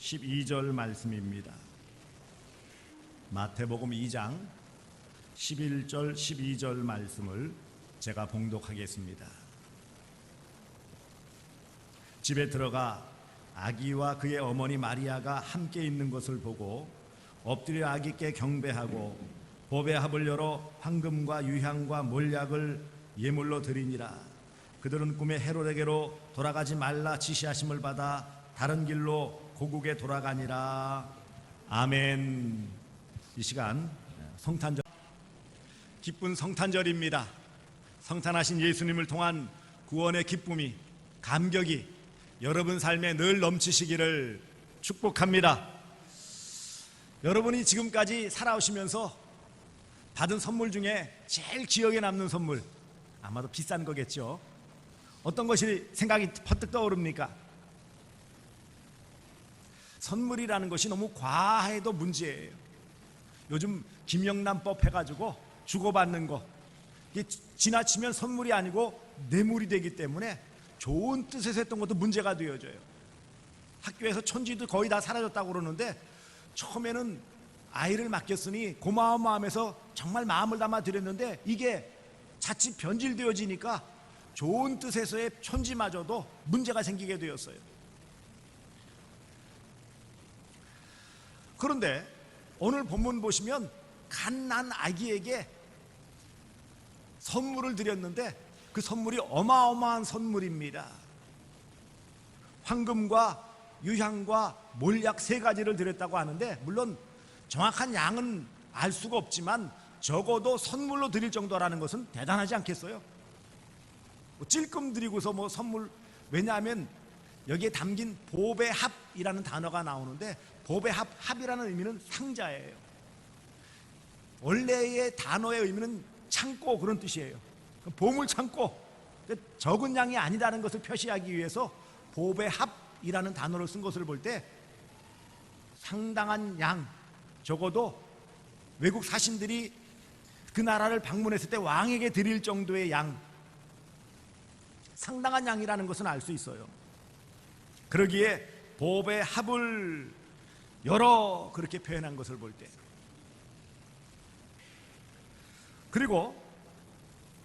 12절 말씀입니다. 마태복음 2장 11절 12절 말씀을 제가 봉독하겠습니다. 집에 들어가 아기와 그의 어머니 마리아가 함께 있는 것을 보고 엎드려 아기께 경배하고 보배 합을 열어 황금과 유향과 몰약을 예물로 드리니라. 그들은 꿈에 헤롯에게로 돌아가지 말라 지시하심을 받아 다른 길로 고국에 돌아가니라. 아멘. 이 시간 성탄절, 기쁜 성탄절입니다. 성탄하신 예수님을 통한 구원의 기쁨이, 감격이 여러분 삶에 늘 넘치시기를 축복합니다. 여러분이 지금까지 살아오시면서 받은 선물 중에 제일 기억에 남는 선물, 아마도 비싼 거겠죠. 어떤 것이 생각이 퍼뜩 떠오릅니까? 선물이라는 것이 너무 과해도 문제예요. 요즘 김영란법 해가지고 주고받는 거, 이게 지나치면 선물이 아니고 뇌물이 되기 때문에 좋은 뜻에서 했던 것도 문제가 되어져요. 학교에서 천지도 거의 다 사라졌다고 그러는데, 처음에는 아이를 맡겼으니 고마운 마음에서 정말 마음을 담아 드렸는데 이게 자칫 변질되어지니까 좋은 뜻에서의 천지마저도 문제가 생기게 되었어요. 그런데 오늘 본문 보시면 갓난 아기에게 선물을 드렸는데 그 선물이 어마어마한 선물입니다. 황금과 유향과 몰약 3가지를 드렸다고 하는데, 물론 정확한 양은 알 수가 없지만 적어도 선물로 드릴 정도라는 것은 대단하지 않겠어요? 찔끔 드리고서 선물, 왜냐하면 여기에 담긴 보배합이라는 단어가 나오는데, 보배합이라는 의미는 상자예요. 원래의 단어의 의미는 창고, 그런 뜻이에요. 보물 창고, 적은 양이 아니라는 것을 표시하기 위해서 보배합이라는 단어를 쓴 것을 볼 때 상당한 양, 적어도 외국 사신들이 그 나라를 방문했을 때 왕에게 드릴 정도의 양, 상당한 양이라는 것은 알 수 있어요. 그러기에 보배합을 열어 그렇게 표현한 것을 볼 때, 그리고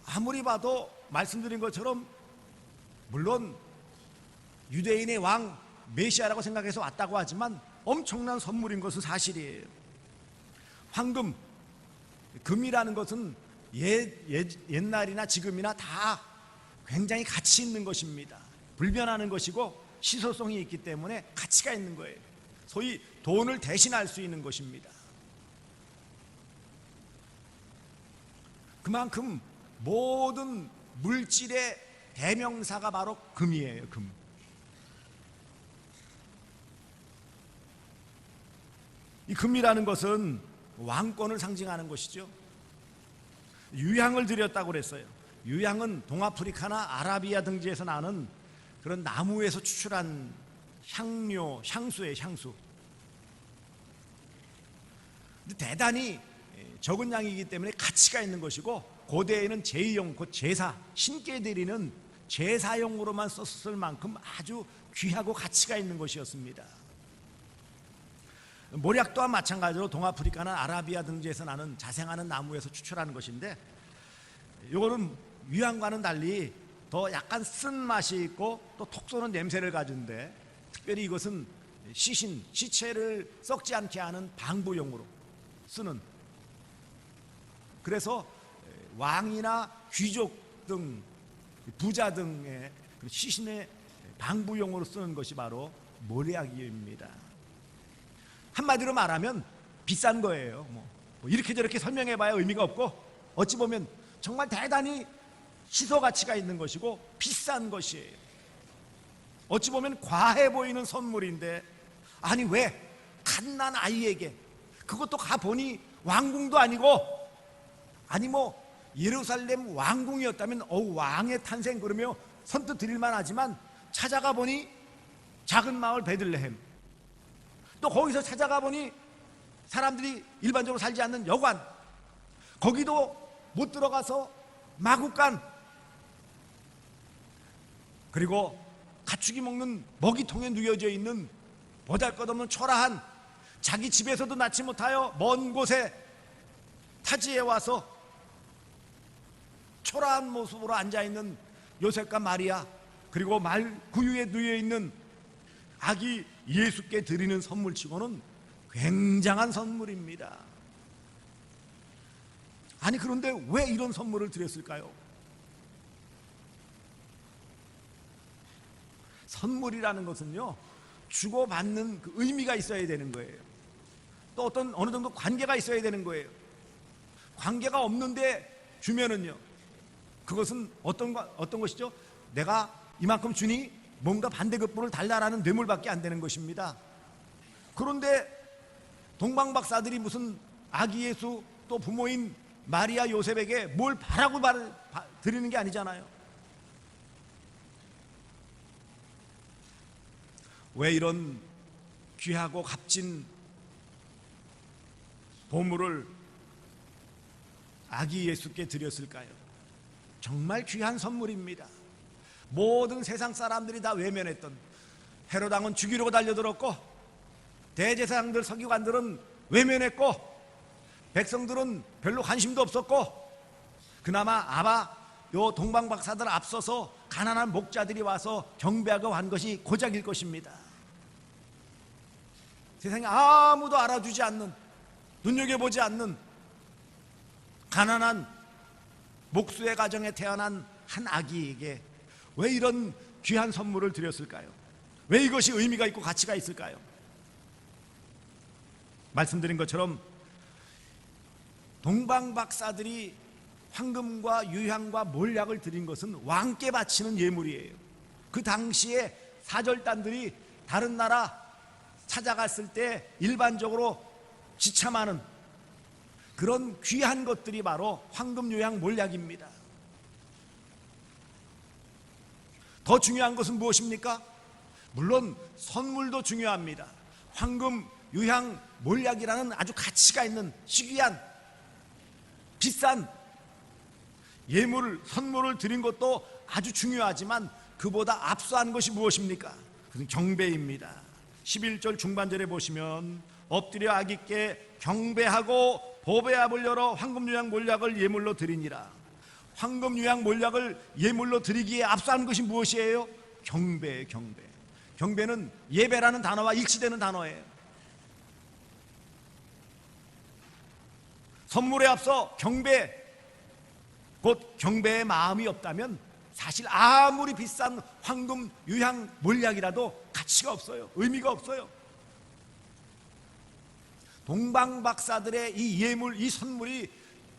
아무리 봐도 말씀드린 것처럼 물론 유대인의 왕 메시아라고 생각해서 왔다고 하지만 엄청난 선물인 것은 사실이에요. 황금, 금이라는 것은 옛날이나 지금이나 다 굉장히 가치 있는 것입니다. 불변하는 것이고 희소성이 있기 때문에 가치가 있는 거예요. 소위 돈을 대신할 수 있는 것입니다. 그만큼 모든 물질의 대명사가 바로 금이에요. 금. 이 금이라는 것은 왕권을 상징하는 것이죠. 유향을 드렸다고 그랬어요. 유향은 동아프리카나 아라비아 등지에서 나는 그런 나무에서 추출한 향료, 향수예요. 향수. 근데 대단히 적은 양이기 때문에 가치가 있는 것이고, 고대에는 제의용, 곧 제사, 신께 드리는 제사용으로만 썼을 만큼 아주 귀하고 가치가 있는 것이었습니다. 몰약 또한 마찬가지로 동아프리카나 아라비아 등지에서 나는 자생하는 나무에서 추출하는 것인데, 이거는 유향과는 달리 더 약간 쓴 맛이 있고 또 톡 쏘는 냄새를 가진데, 특별히 이것은 시신, 시체를 썩지 않게 하는 방부용으로 쓰는, 그래서 왕이나 귀족 등 부자 등의 시신의 방부용으로 쓰는 것이 바로 몰약입니다. 한마디로 말하면 비싼 거예요. 이렇게 저렇게 설명해봐야 의미가 없고, 어찌 보면 정말 대단히 희소 가치가 있는 것이고 비싼 것이에요. 어찌 보면 과해 보이는 선물인데, 아니 왜 갓난 아이에게, 그것도 가보니 왕궁도 아니고, 아니 예루살렘 왕궁이었다면 왕의 탄생 그러며 선뜻 드릴만 하지만, 찾아가 보니 작은 마을 베들레헴, 또 거기서 찾아가 보니 사람들이 일반적으로 살지 않는 여관, 거기도 못 들어가서 마구간, 그리고 가축이 먹는 먹이통에 누여져 있는 보잘것없는 초라한, 자기 집에서도 낳지 못하여 먼 곳에 타지에 와서 초라한 모습으로 앉아있는 요셉과 마리아, 그리고 말 구유에 누워 있는 아기 예수께 드리는 선물치고는 굉장한 선물입니다. 아니, 그런데 왜 이런 선물을 드렸을까요? 선물이라는 것은요, 주고받는 그 의미가 있어야 되는 거예요. 또 어느 정도 관계가 있어야 되는 거예요. 관계가 없는데 주면은요, 그것은 어떤 것이죠? 내가 이만큼 주니 뭔가 반대급부를 달라라는 뇌물밖에 안 되는 것입니다. 그런데 동방박사들이 무슨 아기 예수 또 부모인 마리아 요셉에게 뭘 바라고 드리는 게 아니잖아요. 왜 이런 귀하고 값진 보물을 아기 예수께 드렸을까요? 정말 귀한 선물입니다. 모든 세상 사람들이 다 외면했던, 헤롯 왕은 죽이려고 달려들었고, 대제사장들 서기관들은 외면했고, 백성들은 별로 관심도 없었고, 그나마 요 동방박사들 앞서서 가난한 목자들이 와서 경배하고 한 것이 고작일 것입니다. 세상에 아무도 알아주지 않는, 눈여겨보지 않는 가난한 목수의 가정에 태어난 한 아기에게 왜 이런 귀한 선물을 드렸을까요? 왜 이것이 의미가 있고 가치가 있을까요? 말씀드린 것처럼 동방박사들이 황금과 유향과 몰약을 드린 것은 왕께 바치는 예물이에요. 그 당시에 사절단들이 다른 나라 찾아갔을 때 일반적으로 지참하는 그런 귀한 것들이 바로 황금, 유향, 몰약입니다. 더 중요한 것은 무엇입니까? 물론 선물도 중요합니다. 황금, 유향, 몰약이라는 아주 가치가 있는 희귀한 비싼 예물을, 선물을 드린 것도 아주 중요하지만 그보다 압수한 것이 무엇입니까? 그것은 경배입니다. 11절 중반절에 보시면 엎드려 아기께 경배하고 보배압을 열어 황금, 유향, 몰약을 예물로 드리니라. 황금, 유향, 몰약을 예물로 드리기에 앞서는 것이 무엇이에요? 경배예요. 경배. 경배는 예배라는 단어와 일치되는 단어예요. 선물에 앞서 경배, 곧 경배의 마음이 없다면 사실 아무리 비싼 황금, 유향, 몰약이라도 가치가 없어요. 의미가 없어요. 동방박사들의 이 예물, 이 선물이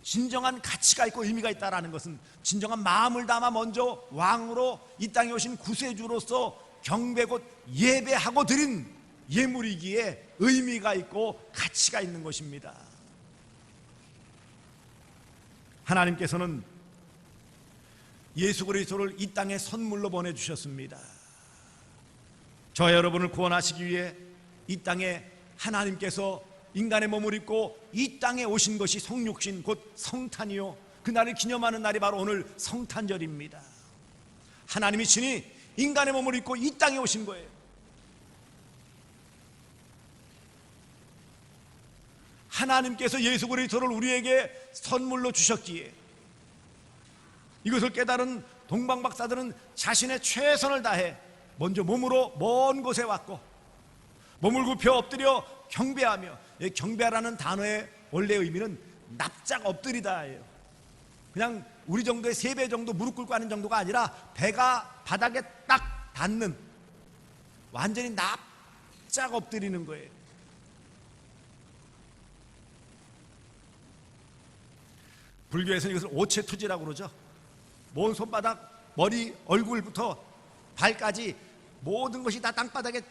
진정한 가치가 있고 의미가 있다는 것은 진정한 마음을 담아 먼저 왕으로 이 땅에 오신 구세주로서 경배 곧 예배하고 드린 예물이기에 의미가 있고 가치가 있는 것입니다. 하나님께서는 예수 그리스도를 이 땅에 선물로 보내주셨습니다. 저와 여러분을 구원하시기 위해 이 땅에 하나님께서 인간의 몸을 입고 이 땅에 오신 것이 성육신 곧 성탄이요, 그날을 기념하는 날이 바로 오늘 성탄절입니다. 하나님이 친히 인간의 몸을 입고 이 땅에 오신 거예요. 하나님께서 예수 그리스도를 우리에게 선물로 주셨기에 이것을 깨달은 동방박사들은 자신의 최선을 다해 먼저 몸으로 먼 곳에 왔고 몸을 굽혀 엎드려 경배하며, 경배라는 단어의 원래 의미는 납작 엎드리다예요. 그냥 우리 정도의 3배 정도 무릎 꿇고 하는 정도가 아니라 배가 바닥에 딱 닿는, 완전히 납작 엎드리는 거예요. 불교에서는 이것을 오체투지라고 그러죠. 먼 손바닥, 머리, 얼굴부터 발까지 모든 것이 다 땅바닥에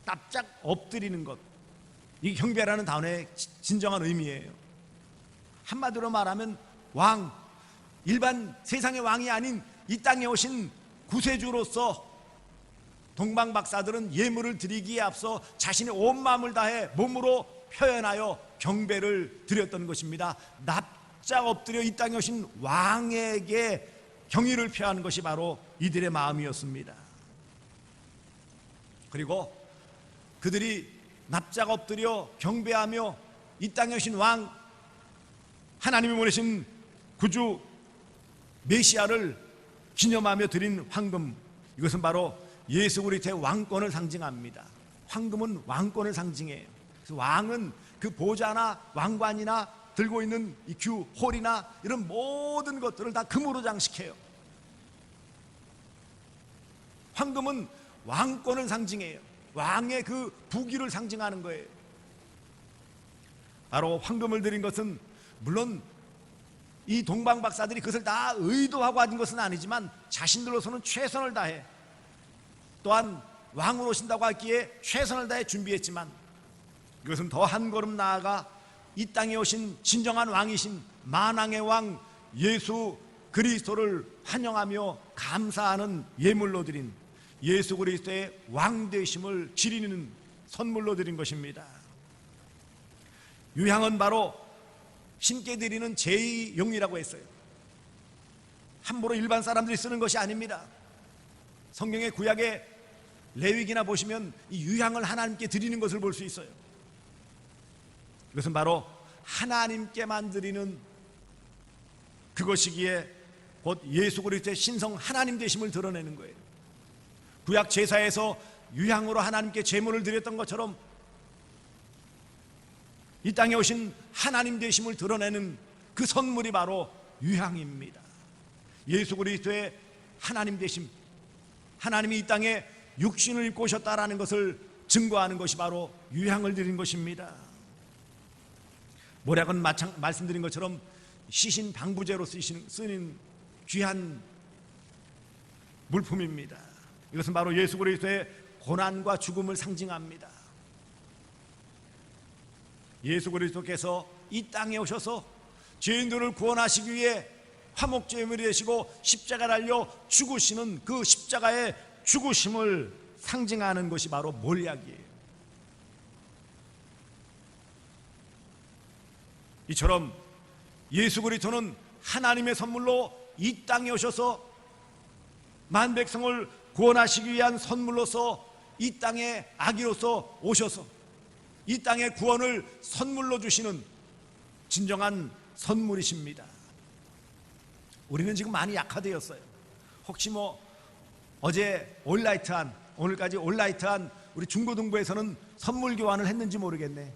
납작 엎드리는 것, 이게 경배라는 단어의 진정한 의미예요. 한마디로 말하면 왕, 일반 세상의 왕이 아닌 이 땅에 오신 구세주로서 동방박사들은 예물을 드리기에 앞서 자신의 온 마음을 다해 몸으로 표현하여 경배를 드렸던 것입니다. 납작 엎드려 이 땅에 오신 왕에게 경의를 표하는 것이 바로 이들의 마음이었습니다. 그리고 그들이 납작 엎드려 경배하며 이 땅에 오신 왕, 하나님이 보내신 구주 메시아를 기념하며 드린 황금, 이것은 바로 예수 그리스도의 왕권을 상징합니다. 황금은 왕권을 상징해요. 그래서 왕은 그 보좌나 왕관이나 들고 있는 이 홀이나 이런 모든 것들을 다 금으로 장식해요. 황금은 왕권을 상징해요. 왕의 그 부귀를 상징하는 거예요. 바로 황금을 드린 것은 물론 이 동방 박사들이 그것을 다 의도하고 하는 것은 아니지만 자신들로서는 최선을 다해, 또한 왕으로 오신다고 하기에 최선을 다해 준비했지만, 이것은 더 한 걸음 나아가 이 땅에 오신 진정한 왕이신 만왕의 왕 예수 그리스도를 환영하며 감사하는 예물로 드린, 예수 그리스도의 왕 되심을 지리는 선물로 드린 것입니다. 유향은 바로 신께 드리는 제2 영이라고 했어요. 함부로 일반 사람들이 쓰는 것이 아닙니다. 성경의 구약의 레위기나 보시면 이 유향을 하나님께 드리는 것을 볼 수 있어요. 이것은 바로 하나님께만 드리는 그것이기에 곧 예수 그리스도의 신성 하나님 되심을 드러내는 거예요. 구약 제사에서 유향으로 하나님께 제물을 드렸던 것처럼 이 땅에 오신 하나님 되심을 드러내는 그 선물이 바로 유향입니다. 예수 그리스도의 하나님 되심, 하나님이 이 땅에 육신을 입고 오셨다라는 것을 증거하는 것이 바로 유향을 드린 것입니다. 모략은 말씀드린 것처럼 시신 방부제로 쓰는 귀한 물품입니다. 이것은 바로 예수 그리스도의 고난과 죽음을 상징합니다. 예수 그리스도께서 이 땅에 오셔서 죄인들을 구원하시기 위해 화목제물이 되시고 십자가 달려 죽으시는 그 십자가의 죽으심을 상징하는 것이 바로 몰약이에요. 이처럼 예수 그리스도는 하나님의 선물로 이 땅에 오셔서 만백성을 구원하시기 위한 선물로서 이 땅에 아기로서 오셔서 이 땅의 구원을 선물로 주시는 진정한 선물이십니다. 우리는 지금 많이 약화되었어요. 혹시 어제 온라이트한, 오늘까지 온라이트한 우리 중고등부에서는 선물 교환을 했는지 모르겠네.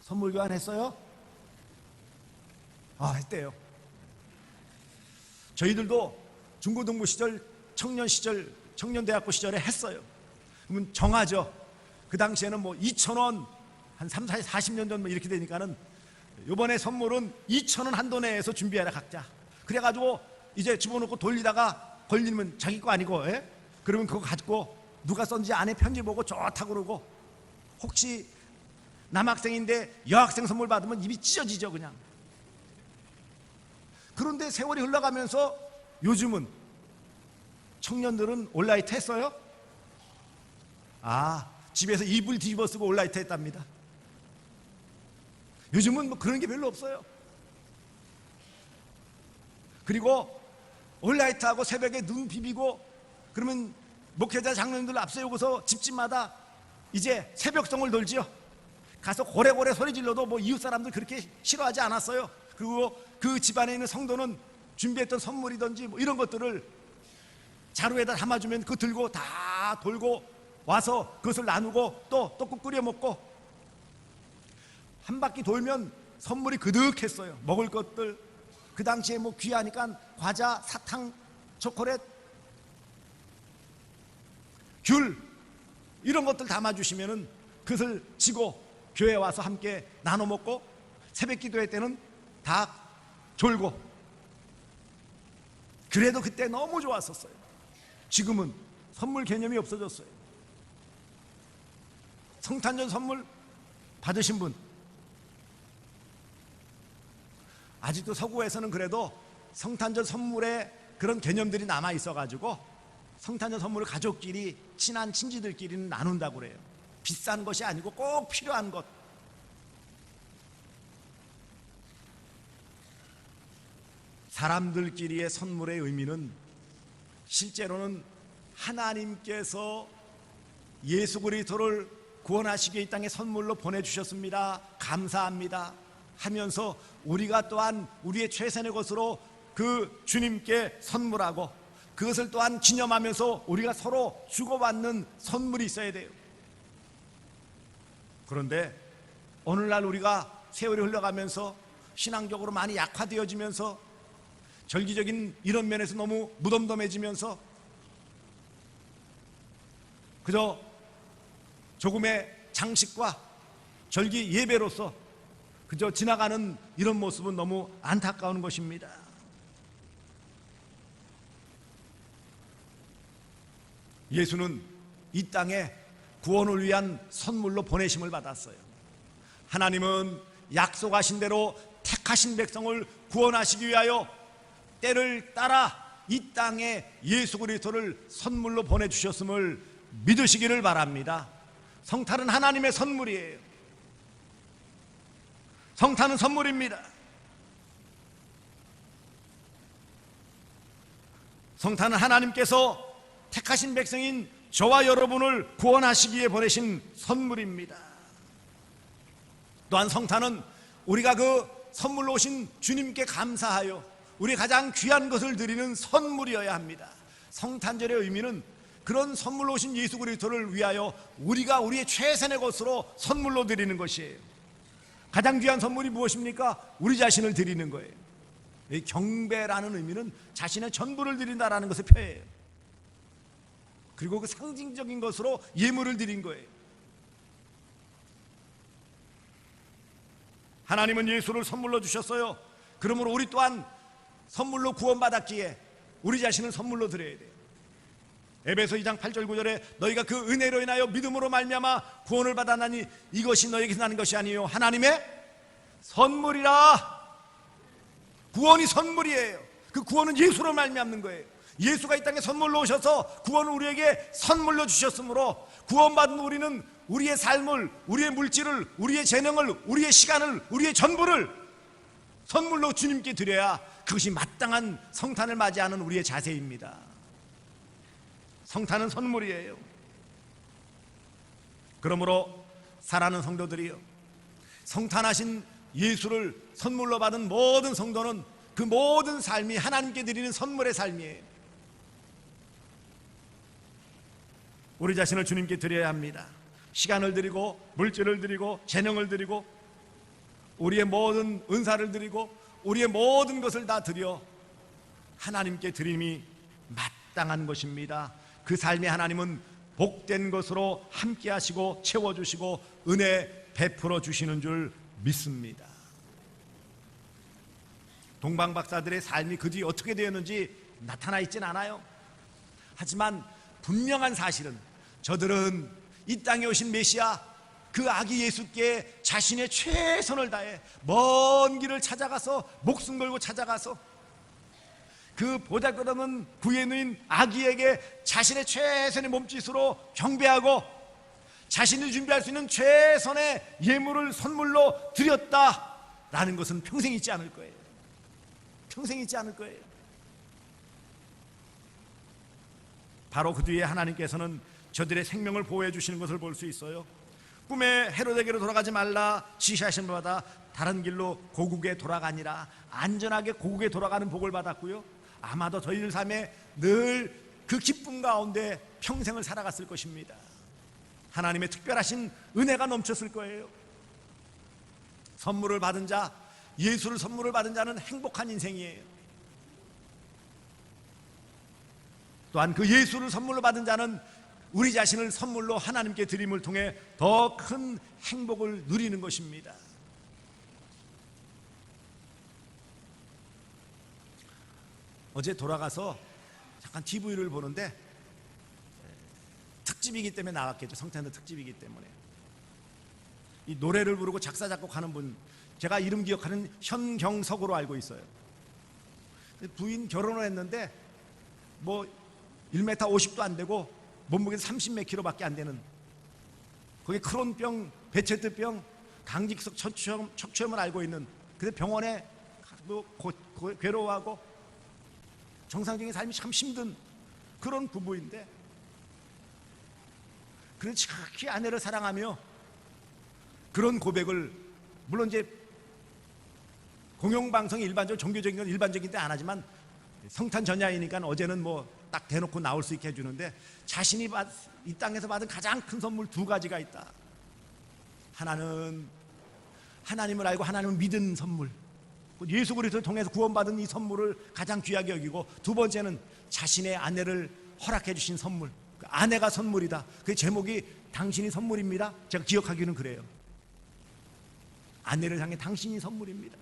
선물 교환 했어요? 했대요. 저희들도 중고등부 시절, 청년 시절, 청년대학교 시절에 했어요. 그러면 정하죠. 그 당시에는 2,000원, 한 3, 40년 전 이렇게 되니까는 이번에 선물은 2,000원 한도 내에서 준비해라 각자. 그래가지고 이제 집어넣고 돌리다가 걸리면 자기 거 아니고, 그러면 그거 가지고 누가 썼는지 안에 편지 보고 좋다고 그러고, 혹시 남학생인데 여학생 선물 받으면 입이 찢어지죠 그냥. 그런데 세월이 흘러가면서 요즘은 청년들은 온라이트 했어요? 집에서 이불 뒤집어 쓰고 온라이트 했답니다. 요즘은 그런 게 별로 없어요. 그리고 온라이트하고 새벽에 눈 비비고 그러면 목회자 장로님들 앞세우고서 집집마다 이제 새벽송을 돌지요. 가서 고래고래 소리 질러도 이웃 사람들 그렇게 싫어하지 않았어요. 그리고 그 집안에 있는 성도는 준비했던 선물이든지 이런 것들을 자루에다 담아주면 그거 들고 다 돌고 와서 그것을 나누고 또 떡국 끓여 먹고 한 바퀴 돌면 선물이 그득했어요. 먹을 것들 그 당시에 귀하니까 과자, 사탕, 초콜릿, 귤 이런 것들 담아주시면은 그것을 지고 교회 와서 함께 나눠 먹고 새벽 기도회 때는 다 졸고. 그래도 그때 너무 좋았었어요. 지금은 선물 개념이 없어졌어요. 성탄절 선물 받으신 분, 아직도 서구에서는 그래도 성탄절 선물에 그런 개념들이 남아 있어가지고 성탄절 선물을 가족끼리 친한 친지들끼리는 나눈다고 그래요. 비싼 것이 아니고 꼭 필요한 것. 사람들끼리의 선물의 의미는 실제로는 하나님께서 예수 그리스도를 구원하시기 위해 이 땅에 선물로 보내주셨습니다. 감사합니다 하면서 우리가 또한 우리의 최선의 것으로 그 주님께 선물하고 그것을 또한 기념하면서 우리가 서로 주고받는 선물이 있어야 돼요. 그런데 오늘날 우리가 세월이 흘러가면서 신앙적으로 많이 약화되어지면서 절기적인 이런 면에서 너무 무덤덤해지면서 그저 조금의 장식과 절기 예배로서 그저 지나가는 이런 모습은 너무 안타까운 것입니다. 예수는 이 땅에 구원을 위한 선물로 보내심을 받았어요. 하나님은 약속하신 대로 택하신 백성을 구원하시기 위하여 때를 따라 이 땅에 예수 그리스도를 선물로 보내주셨음을 믿으시기를 바랍니다. 성탄은 하나님의 선물이에요. 성탄은 선물입니다. 성탄은 하나님께서 택하신 백성인 저와 여러분을 구원하시기 위해 보내신 선물입니다. 또한 성탄은 우리가 그 선물로 오신 주님께 감사하여 우리 가장 귀한 것을 드리는 선물이어야 합니다. 성탄절의 의미는 그런 선물로 오신 예수 그리스도를 위하여 우리가 우리의 최선의 것으로 선물로 드리는 것이에요. 가장 귀한 선물이 무엇입니까? 우리 자신을 드리는 거예요. 이 경배라는 의미는 자신의 전부를 드린다라는 것을 표해요. 그리고 그 상징적인 것으로 예물을 드린 거예요. 하나님은 예수를 선물로 주셨어요. 그러므로 우리 또한 선물로 구원받았기에 우리 자신을 선물로 드려야 돼요. 에베소 2장 8절 9절에 너희가 그 은혜로 인하여 믿음으로 말미암아 구원을 받았나니 이것이 너희에게서 나는 것이 아니요 하나님의 선물이라. 구원이 선물이에요. 그 구원은 예수로 말미암는 거예요. 예수가 이 땅에 선물로 오셔서 구원을 우리에게 선물로 주셨으므로 구원받은 우리는 우리의 삶을, 우리의 물질을, 우리의 재능을, 우리의 시간을, 우리의 전부를 선물로 주님께 드려야 그것이 마땅한 성탄을 맞이하는 우리의 자세입니다. 성탄은 선물이에요. 그러므로 사랑하는 성도들이요, 성탄하신 예수를 선물로 받은 모든 성도는 그 모든 삶이 하나님께 드리는 선물의 삶이에요. 우리 자신을 주님께 드려야 합니다. 시간을 드리고 물질을 드리고 재능을 드리고 우리의 모든 은사를 드리고 우리의 모든 것을 다 드려 하나님께 드림이 마땅한 것입니다. 그 삶에 하나님은 복된 것으로 함께 하시고 채워주시고 은혜 베풀어 주시는 줄 믿습니다. 동방박사들의 삶이 그 뒤에 어떻게 되었는지 나타나 있진 않아요. 하지만 분명한 사실은 저들은 이 땅에 오신 메시아 그 아기 예수께 자신의 최선을 다해 먼 길을 찾아가서 목숨 걸고 찾아가서 그 보잘것없는 부에 누인 아기에게 자신의 최선의 몸짓으로 경배하고 자신이 준비할 수 있는 최선의 예물을 선물로 드렸다라는 것은 평생 잊지 않을 거예요. 평생 잊지 않을 거예요. 바로 그 뒤에 하나님께서는 저들의 생명을 보호해 주시는 것을 볼 수 있어요. 꿈에 헤로데게로 돌아가지 말라 지시하신 바다 다른 길로 고국에 돌아가니라. 안전하게 고국에 돌아가는 복을 받았고요, 아마도 저희들 삶에 늘 그 기쁨 가운데 평생을 살아갔을 것입니다. 하나님의 특별하신 은혜가 넘쳤을 거예요. 선물을 받은 자, 예수를 선물을 받은 자는 행복한 인생이에요. 또한 그 예수를 선물로 받은 자는 우리 자신을 선물로 하나님께 드림을 통해 더 큰 행복을 누리는 것입니다. 어제 돌아가서 잠깐 TV를 보는데 특집이기 때문에 나왔겠죠. 성탄절 특집이기 때문에 이 노래를 부르고 작사 작곡하는 분, 제가 이름 기억하는 현경석으로 알고 있어요. 부인 결혼을 했는데 뭐 1m 50도 안 되고 몸무게 30몇 킬로밖에 안 되는, 거기 크론병, 베체트병, 강직성 척추염을 앓고 있는, 근데 병원에 괴로워하고 정상적인 삶이 참 힘든 그런 부부인데 그런 지극히 아내를 사랑하며 그런 고백을 물론 이제 공영방송이 일반적으로 종교적인 건 일반적인 때 안 하지만 성탄 전야이니까 어제는 뭐 딱 대놓고 나올 수 있게 해주는데 자신이 이 땅에서 받은 가장 큰 선물 두 가지가 있다. 하나는 하나님을 알고 하나님을 믿은 선물, 예수 그리스도를 통해서 구원받은 이 선물을 가장 귀하게 여기고, 두 번째는 자신의 아내를 허락해 주신 선물, 그 아내가 선물이다. 그 제목이 당신이 선물입니다. 제가 기억하기는 그래요. 아내를 향해 당신이 선물입니다.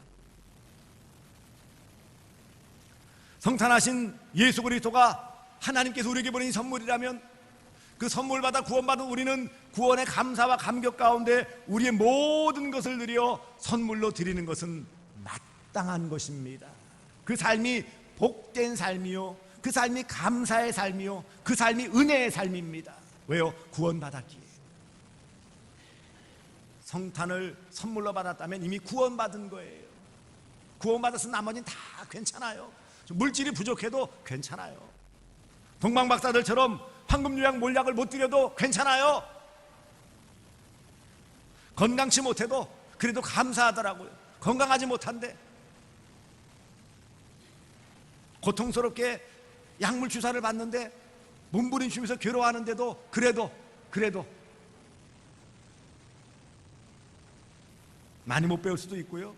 성탄하신 예수 그리스도가 하나님께서 우리에게 보낸 선물이라면 그 선물 받아 구원받은 우리는 구원의 감사와 감격 가운데 우리의 모든 것을 드려 선물로 드리는 것은 마땅한 것입니다. 그 삶이 복된 삶이요, 그 삶이 감사의 삶이요, 그 삶이 은혜의 삶입니다. 왜요? 구원받았기에. 성탄을 선물로 받았다면 이미 구원받은 거예요. 구원받아서 나머지는 다 괜찮아요. 물질이 부족해도 괜찮아요. 동방박사들처럼 황금유약 몰약을 못 드려도 괜찮아요. 건강치 못해도 그래도 감사하더라고요. 건강하지 못한데 고통스럽게 약물 주사를 받는데 몸부림치면서 괴로워하는데도 그래도 많이 못 배울 수도 있고요.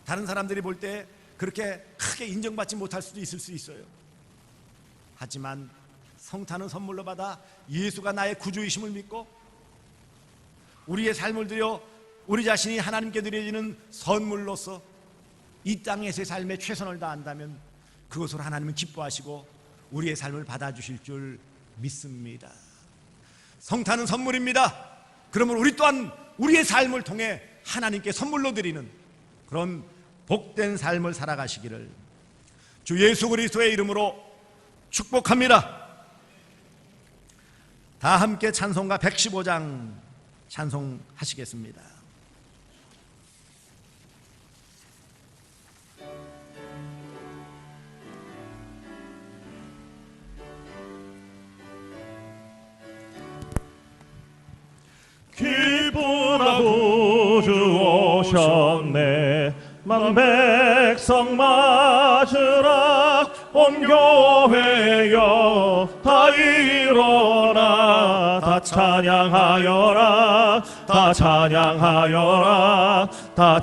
다른 사람들이 볼 때 그렇게 크게 인정받지 못할 수도 있을 수 있어요. 하지만 성탄은 선물로 받아 예수가 나의 구주이심을 믿고 우리의 삶을 들여 우리 자신이 하나님께 드려지는 선물로서 이 땅에서의 삶에 최선을 다한다면 그것으로 하나님은 기뻐하시고 우리의 삶을 받아주실 줄 믿습니다. 성탄은 선물입니다. 그러면 우리 또한 우리의 삶을 통해 하나님께 선물로 드리는 그런 복된 삶을 살아가시기를 주 예수 그리스도의 이름으로 축복합니다. 다 함께 찬송가 115장 찬송하시겠습니다. 기쁘라고 주 오셨네. 만 백성 맞으라. 온 교회여 다 일어나. 다 찬양하여라. 다 찬양하여라. 다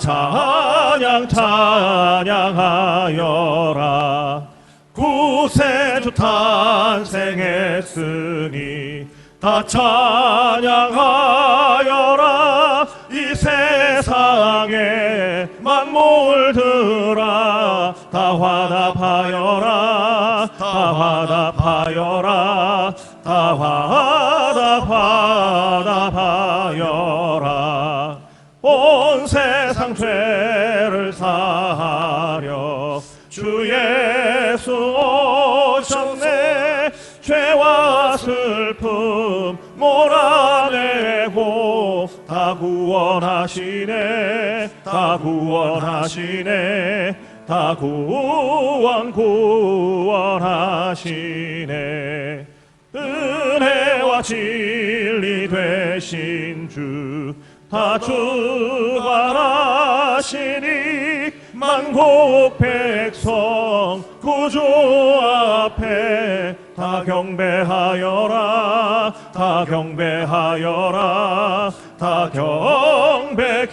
찬양하여라. 구세주 탄생했으니 다 찬양하여라. 이 세상에 만물들아 다 화답하여라. 다 화답하여라. 다 화답하여라. 온 세상 죄를 사하려 주 예수 오셨네. 죄와 슬픔 몰아내고 다 구원하시네. 다 구원하시네. 다 구원하시네. 은혜와 진리 되신 주 다 주관하시니 만국 백성 구주 앞에 다 경배하여라. 다 경배하여라. 다 경배하여라.